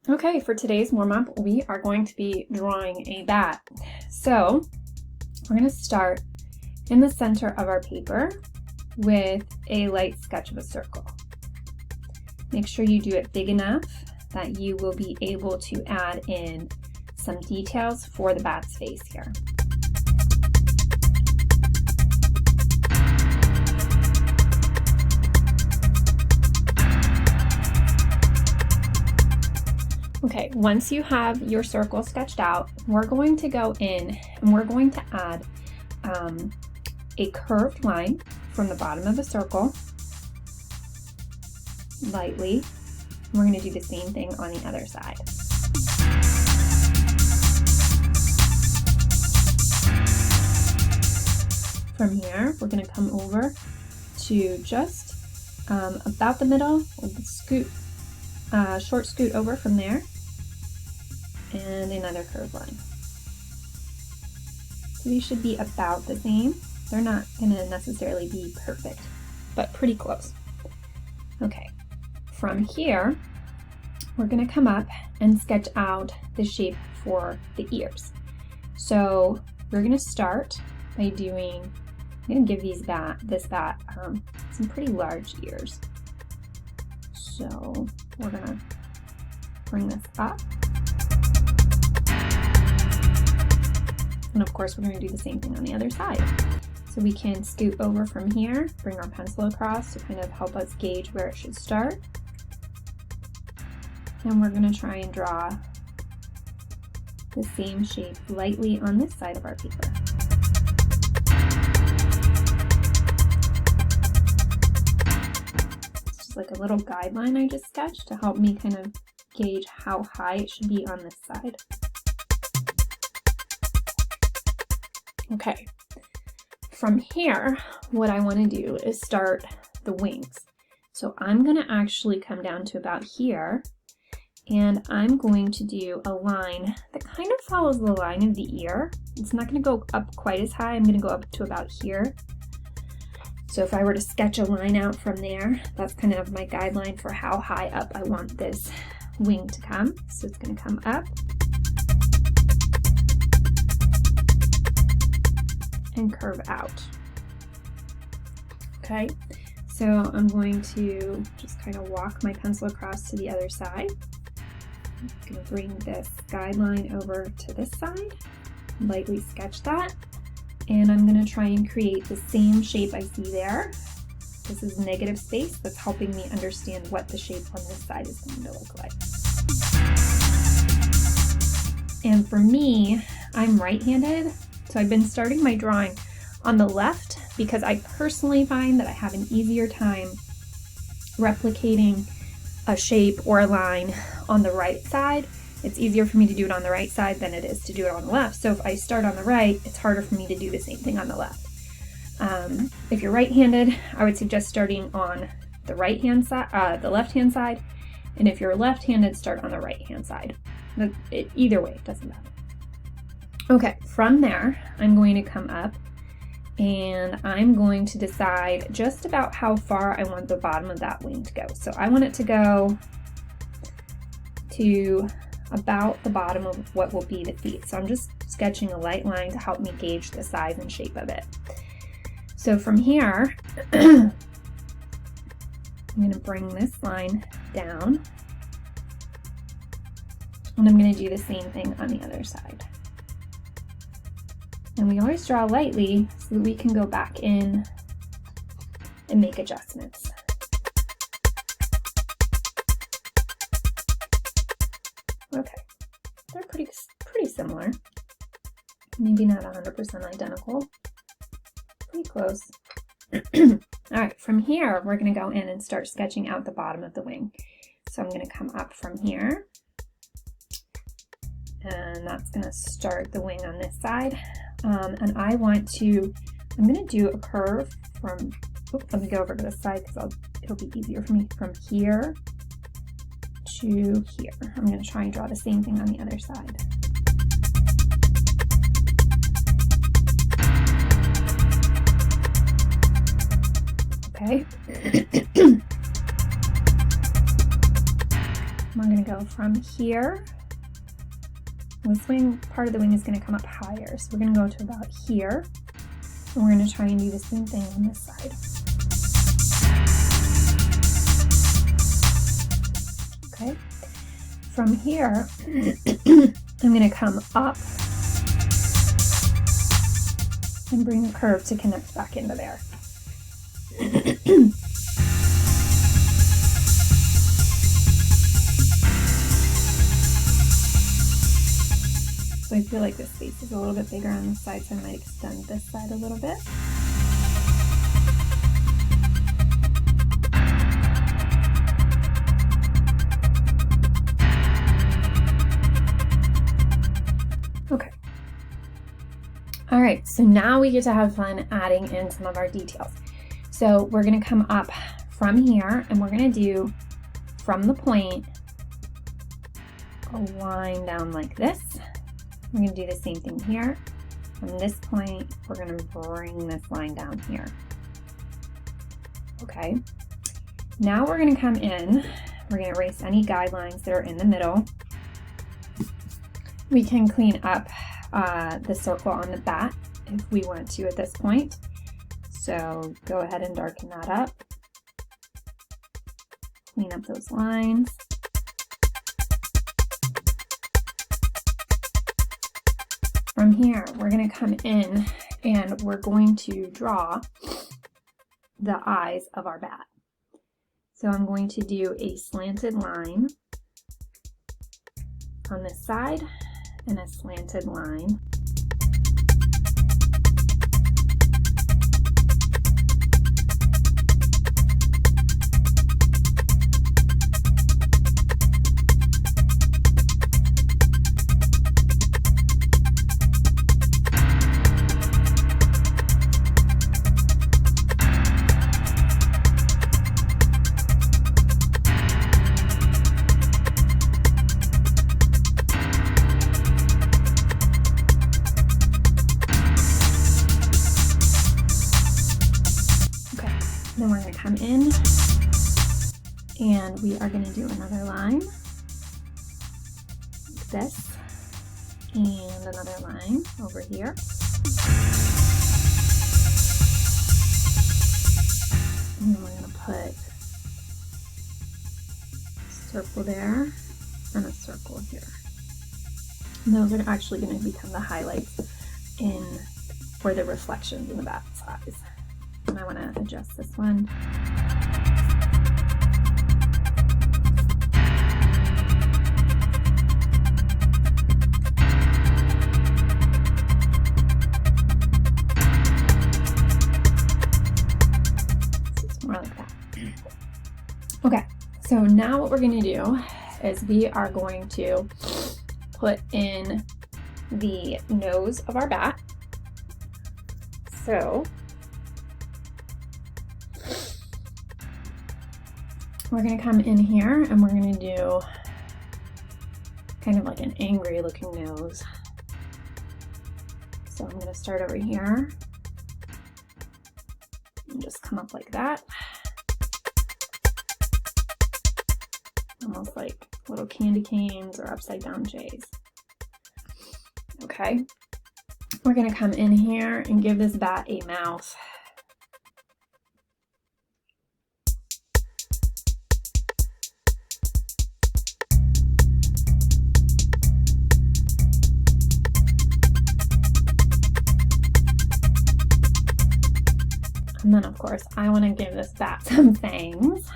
Okay, for today's warm-up, we are going to be drawing a bat. So we're going to start in the center of our paper with a light sketch of a circle. Make sure you do it big enough that you will be able to add in some details for the bat's face here. Okay, once you have your circle sketched out, we're going to go in and we're going to add a curved line from the bottom of the circle, lightly. We're going to do the same thing on the other side. From here, we're going to come over to just about the middle, scoot, short scoot over from there, and another curved line. So these should be about the same. They're not going to necessarily be perfect, but pretty close. Okay, from here, we're going to come up and sketch out the shape for the ears. So we're going to start by doing, I'm going to give this bat some pretty large ears. So we're going to bring this up. And of course, we're going to do the same thing on the other side. So we can scoot over from here, bring our pencil across to kind of help us gauge where it should start. And we're going to try and draw the same shape lightly on this side of our paper. It's just like a little guideline I just sketched to help me kind of gauge how high it should be on this side. Okay, from here, what I want to do is start the wings. So I'm going to actually come down to about here, and I'm going to do a line that kind of follows the line of the ear. It's not going to go up quite as high. I'm going to go up to about here. So if I were to sketch a line out from there, that's kind of my guideline for how high up I want this wing to come. So it's going to come up and curve out. Okay, so I'm going to just kind of walk my pencil across to the other side. I'm going to bring this guideline over to this side, lightly sketch that, and I'm going to try and create the same shape I see there. This is negative space that's helping me understand what the shape on this side is going to look like. And for me, I'm right-handed, so I've been starting my drawing on the left because I personally find that I have an easier time replicating a shape or a line on the right side. It's easier for me to do it on the right side than it is to do it on the left. So if I start on the right, it's harder for me to do the same thing on the left. If you're right-handed, I would suggest starting on the right-hand side, the left-hand side, and if you're left-handed, start on the right-hand side. Either way, it doesn't matter. Okay, from there, I'm going to come up and I'm going to decide just about how far I want the bottom of that wing to go. So I want it to go to about the bottom of what will be the feet. So I'm just sketching a light line to help me gauge the size and shape of it. So from here, I'm going to bring this line down and I'm going to do the same thing on the other side. And we always draw lightly so that we can go back in and make adjustments. Okay, they're pretty similar. Maybe not 100% identical. Pretty close. All right, from here, we're going to go in and start sketching out the bottom of the wing. So I'm going to come up from here. And that's going to start the wing on this side. And I'm going to do a curve from, let me go over to this side because it'll be easier for me, from here to here. I'm going to try and draw the same thing on the other side. Okay. We're going to go from here. This wing, part of the wing is going to come up higher. So we're going to go to about here. And we're going to try and do the same thing on this side. Okay. From here, I'm going to come up and bring the curve to connect back into there. So I feel like this space is a little bit bigger on this side, so I might extend this side a little bit. Okay. All right, so now we get to have fun adding in some of our details. So we're gonna come up from here and we're gonna do from the point a line down like this. We're going to do the same thing here. From this point, we're going to bring this line down here. Okay. Now we're going to come in. We're going to erase any guidelines that are in the middle. We can clean up the circle on the bat if we want to at this point. So go ahead and darken that up. Clean up those lines. From here, we're going to come in and we're going to draw the eyes of our bat. So I'm going to do a slanted line on this side and a slanted line Then we're going to come in and we are going to do another line like this and another line over here. And then we're going to put a circle there and a circle here. And those are actually going to become the highlights for the reflections in the bat's eyes. And I want to adjust this one. So it's more like that. Okay, so now what we're going to do is we are going to put in the nose of our bat. So we're going to come in here and we're going to do kind of like an angry looking nose. So I'm going to start over here and just come up like that. Almost like little candy canes or upside down J's. Okay. We're going to come in here and give this bat a mouth. And then of course I want to give this bat some fangs.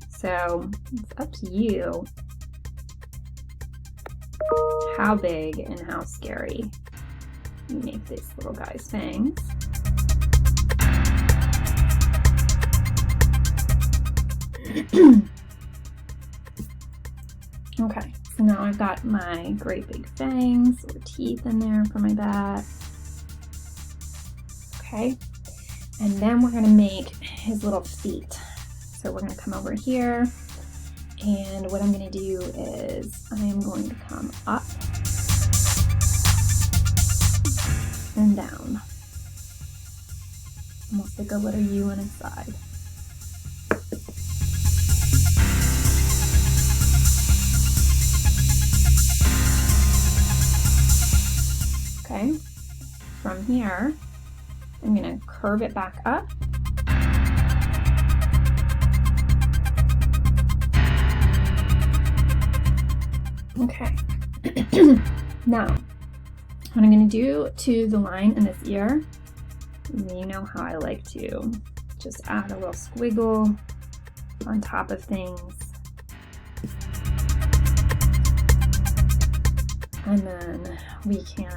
So it's up to you how big and how scary you make this little guy's fangs. Okay, so now I've got my great big fangs or teeth in there for my bat. Okay, and then we're going to make his little feet. So we're going to come over here, and what I'm going to do is I am going to come up and down, almost like a little U on its side. from here, I'm going to curve it back up. Okay. Now, what I'm going to do to the line in this ear, you know how I like to just add a little squiggle on top of things. And then we can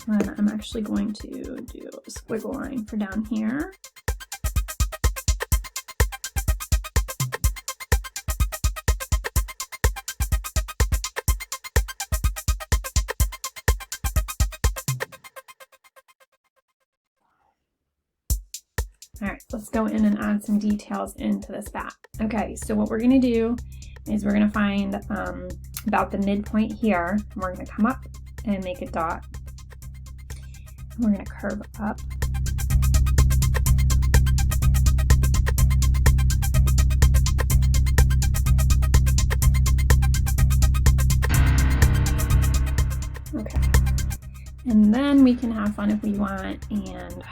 and I'm actually going to do a squiggle line for down here. All right, let's go in and add some details into this bat. Okay, so what we're gonna do is we're gonna find about the midpoint here, and we're gonna come up and make a dot. And we're gonna curve up. Okay, and then we can have fun if we want and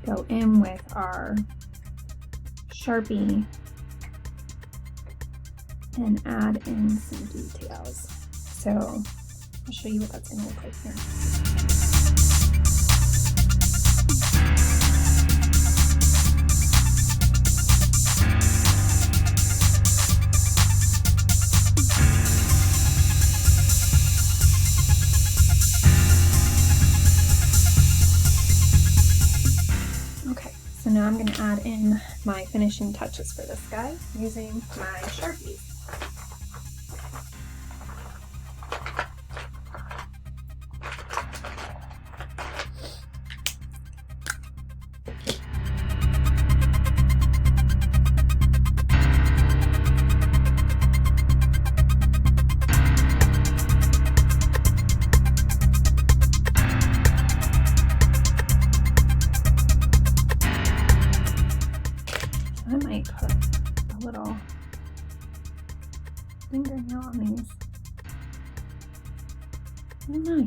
go in with our Sharpie and add in some details. So I'll show you what that's going to look like here. So now I'm going to add in my finishing touches for this guy using my Sharpie. I might put a little fingernail on these. I don't know.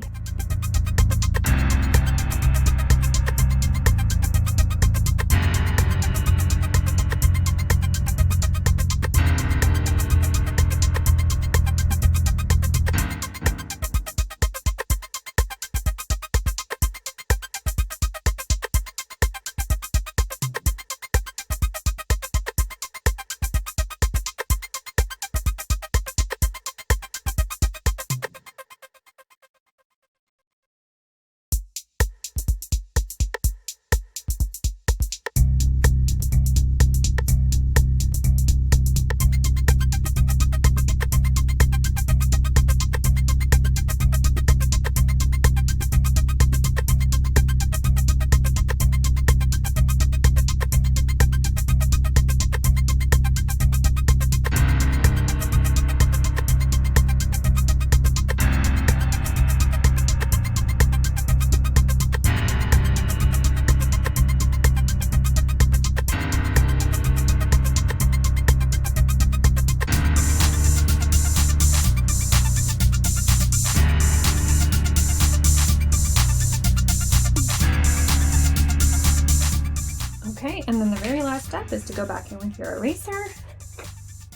Okay, and then the very last step is to go back in with your eraser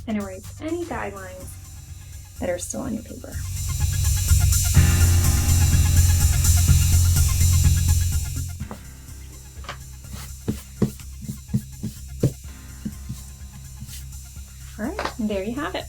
and erase any guidelines that are still on your paper. All right, there you have it.